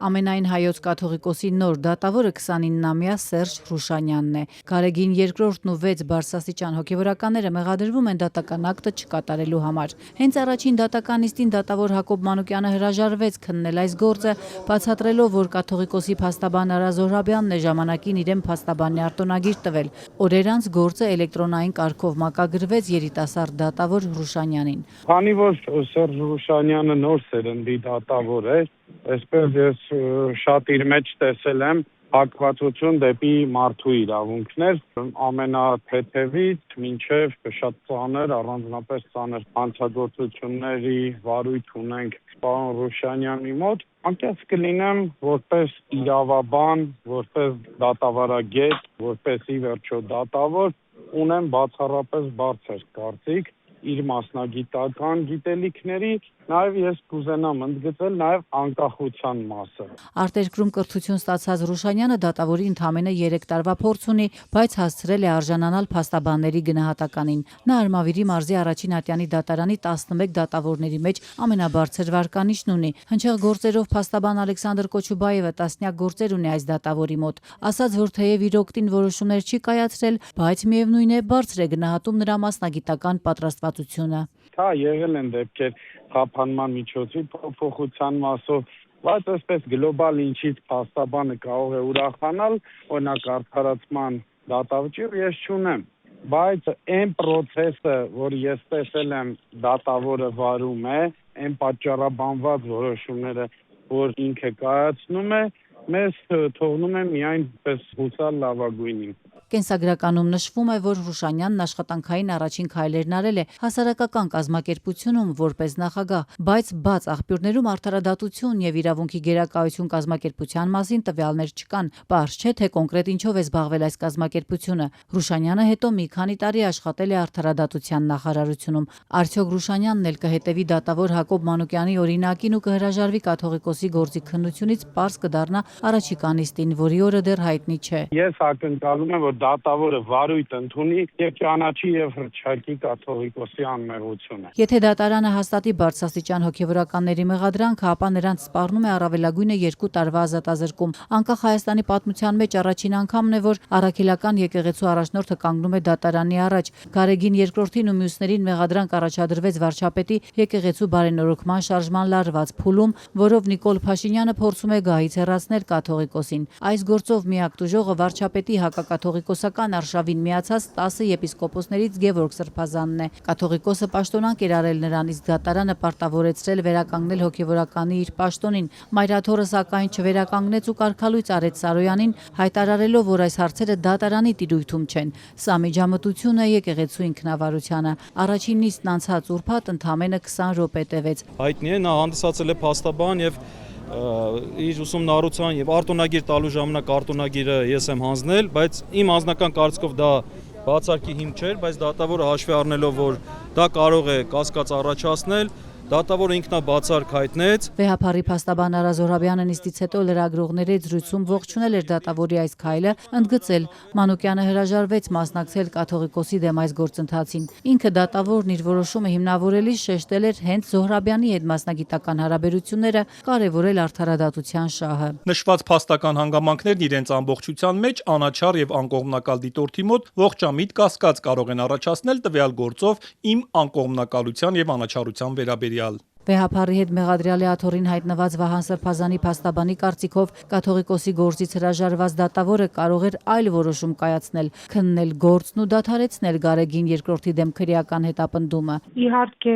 Ամենայն հայոց կաթողիկոսի նոր դատավորը 29-ամյա Սերժ Հրուշանյանն է։ Գարեգին II-ն ու 6 բարձրաստիճան հոգևորականները մեղադրվում են դատական ակտը չկատարելու համար։ Հենց առաջին դատական նիստին դատավոր Հակոբ Մանուկյանը հրաժարվեց քննել այս գործը, բացատրելով, որ կաթողիկոսի փաստաբան Արա Զոհրաբյանն է ժամանակին իրեն փաստաբանի արտոնագիր տվել։ Օրեր անց գործը էլեկտրոնային կարգով մակագրվեց երիտասարդ դատավոր Հրուշանյանին։ Քանի որ Սերժ Հրուշանյանը նոր սերնդի դատավոր է, այսպես ես շատ իր մեջ տեսել եմ հակվածություն դեպի մարդու իրավունքներ, ամենաթեթևից մինչև շատ ծանր, առանձնապես ծանր հանցագործությունների վարույթ ունենք պարոն Հրուշանյանի մոտ, անկեղծ կլինեմ որպես իրավաբան, որպես դատավարագետ, որպես ի վերջո դատավոր, ունեմ բացառապես բարձր կարծիք իր մասնագիտական գիտելիքների, նաև ես կուզենամ ընդգծել նաև անկախության մասը։ Արտերկրում կրթություն ստացած Հրուշանյանը դատավորի ընդամենը 3 տարվա փորձ ունի, բայց հասցրել է արժանանալ փաստաբանների գնահատականին։ Նա Արմավիրի մարզի առաջին ատյանի դատարանի 11 դատավորների մեջ ամենաբարձր վարկանիշն ունի։ Հնչեղ գործերով փաստաբան Ալեքսանդր Կոչուբաևը տասնյակ գործեր ունի այս դատավորի մոտ։ Ասաց, որ թեև իր օգտին որոշումներ չի կայացրել, բայց միևնույն է բարձր է գնահատում նրա մասնագիտական պատրաստվածությունը։ Դա եղել են դեպքեր խափանման միջոցի փոփոխության մասով, բայց այսպես գլոբալ ինչից փաստաբանը կարող է ուրախանալ, օրինակ արդարացման դատավճիռ ես չունեմ, բայց այն process-ը, որ ես տեսել եմ դատավորը վարում է, այն պատճառաբանված որոշումները, որ ինքը կայացնում է, մեզ թողնում է միայն պես հուսալ լավագույնին։ Կենսագրականում նշվում է, որ Հրուշանյանն աշխատանքային առաջին քայլերն արել է հասարակական կազմակերպությունում որպես նախագահ, բայց բաց աղբյուրներում արդարադատություն եւ իրավունքի գերակայություն կազմակերպության մասին տվյալներ չկան։ Պարզ չէ, թե կոնկրետ ինչով է զբաղվել այս կազմակերպությունը։ Հրուշանյանը հետո մի քանի տարի աշխատել է արդարադատության նախարարությունում։ Արդյոք Հրուշանյանն էլ կհետևի դատավոր Հակոբ Մանուկյանի օրինակին ու կհրաժարվի կաթողիկոսի գործի քննությունից, պարզ կդառնա առաջիկա նիստին, որի օրը դեռ հայտնի չէ։ Ես ակնկալում եմ, որ դատավորը վարույթ ընդունի եւ ճանաչի եւ հռչակի կաթողիկոսի անմեղությունը։ Եթե դատարանը հաստատի բարձրաստիճան հոգևորականների մեղադրանքը, ապա նրանց սպառնում է առավելագույնը 2 տարվա ազատազրկում։ Անկախ Հայաստանի պատմության մեջ առաջին անգամն է, որ առաքելական եկեղեցու առաջնորդը կանգնում է դատարանի առաջ։ Գարեգին II-ին ու մյուսներին մեղադրանք առաջադրվեց վարչապետի եկեղեցու բարենորոգման շարժման լարված փուլում, որով Նիկոլ Փաշինյանը փորձում է գահից հեռացնել կաթողիկոսին։ Այս գործով միակ տուժողը վարչապետի հակակաթողիկոսական արշավին միացած 10 եպիսկոպոսներից Գևորգ Սրբազանն է։ Կաթողիկոսը պաշտոնանկ էր արել նրան, իսկ դատարանը պարտավորեցրել վերականգնել հոգևորականի իր պաշտոնին։ Մայրաթորը սակայն չվերականգնեց ու կարգալույծ արեց Սարոյանին, հայտարարելով, որ այս հարցերը դատարանի տիրույթում չեն։ Սա միջամտություն է եկեղեցու ինքնավարությանը։ Առաջին նիստն անցած ուրբաթ ընդամենը 20 րոպե տևեց։ Հայտնի է, նա հանդիսացել է փաստաբան եւ իր ուսումնառության եւ արտոնագիր տալու ժամանակ արտոնագիրը ես եմ հանձնել, բայց իմ անձնական կարծիքով դա բացարկի հիմք չէր, բայց դատավորը հաշվի առնելով, որ դա կարող է կասկած առաջացնել, դատավորը ինքնաբացարկ հայտնեց։ Վեհափառի փաստաբան Արա Զոհրաբյանը նիստից հետո լրագրողների զրույցում ողջունել էր դատավորի այս քայլը, ընդգծել Մանուկյանը հրաժարվեց մասնակցել կաթողիկոսի դեմ այս գործընթացին։ Ինքը դատավորն իր որոշումը հիմնավորելիս շեշտել էր հենց Զոհրաբյանի հետ մասնագիտական հարաբերությունները, կարևորել արդարադատության շահը։ Նշված փաստական հանգամանքներն իրենց ամբողջության մեջ անաչառ եւ անկողմնակալ դիտորդի մոտ ողջամիտ կասկած կարող են առաջացնել տվյալ գործով իմ անկողմնակալության եւ անաչառության վերաբերյալ։ Վեհափառի հետ մեղադրյալի աթոռին հայտնված Վահան Սրբազանի փաստաբանի կարծիքով կաթողիկոսի գործից հրաժարված դատավորը կարող էր այլ որոշում կայացնել, քննել գործն ու դադարեցնել Գարեգին II-ի դեմ քրեական հետապնդումը։ Իհարկե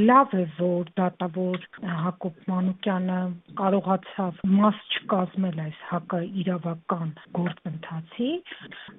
լավ է, որ դատավոր Հակոբ Մանուկյանը կարողացավ մաս չկազմել այս հակաիրավական գործընթացի,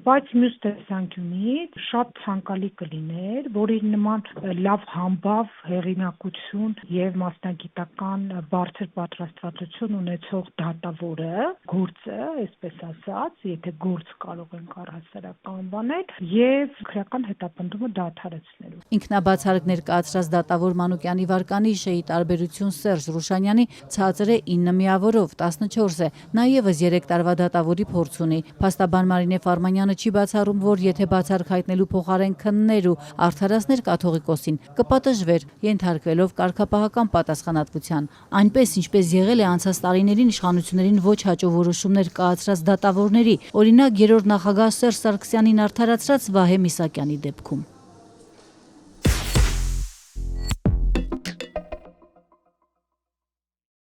բայց մյուս տեսանկյունից շատ ցանկալի կլիներ, որ իր նման լավ համբավ հեղինակություն եւ մասնագիտական բարձր պատրաստվածություն ունեցող դատավորը գործը, այսպես ասած, եթե գործ կարող ենք առհասարակ անվանել, եւ քրեական հետապնդումը դադարեցնելու։ Ինքնաբացարկ ներկայացրած դատավոր Մանուկյանի վարկանիշը ի տարբերություն Սերժ Հրուշանյանի ցածր է 9 միավորով, 14 է։ Նա եւս 3 տարվա դատավորի փորձ ունի։ Փաստաբան Մարինե Ֆարմանյանը չի բացառում, որ եթե բացարկ հայտնելու փոխարեն քններ ու արդարացներ կաթողիկոսին, կպատժվեր, ենթարկվելով կարգապահական քաղաքական պատասխանատվության, այնպես ինչպես եղել է անցած տարիներին իշխանություններին ոչ հաճո որոշումներ կայացրած դատավորների, օրինակ երրորդ նախագահ Սերժ Սարգսյանին արդարացրած Վահե Միսակյանի դեպքում։